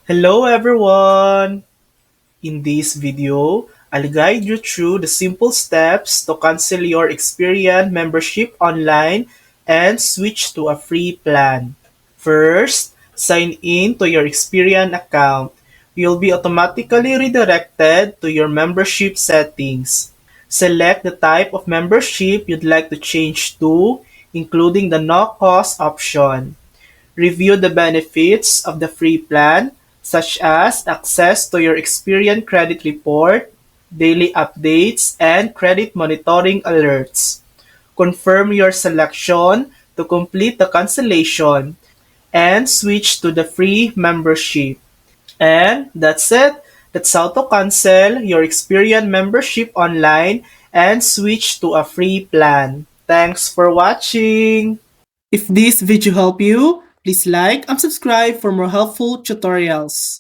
Hello everyone! In this video, I'll guide you through the simple steps to cancel your Experian membership online and switch to a free plan. First, sign in to your Experian account. You'll be automatically redirected to your membership settings. Select the type of membership you'd like to change to, including the no cost option. Review the benefits of the free plan, such as access to your Experian credit report, daily updates, and credit monitoring alerts. Confirm your selection to complete the cancellation and switch to the free membership. And that's it. That's how to cancel your Experian membership online and switch to a free plan. Thanks for watching! If this video helped you, please like and subscribe for more helpful tutorials.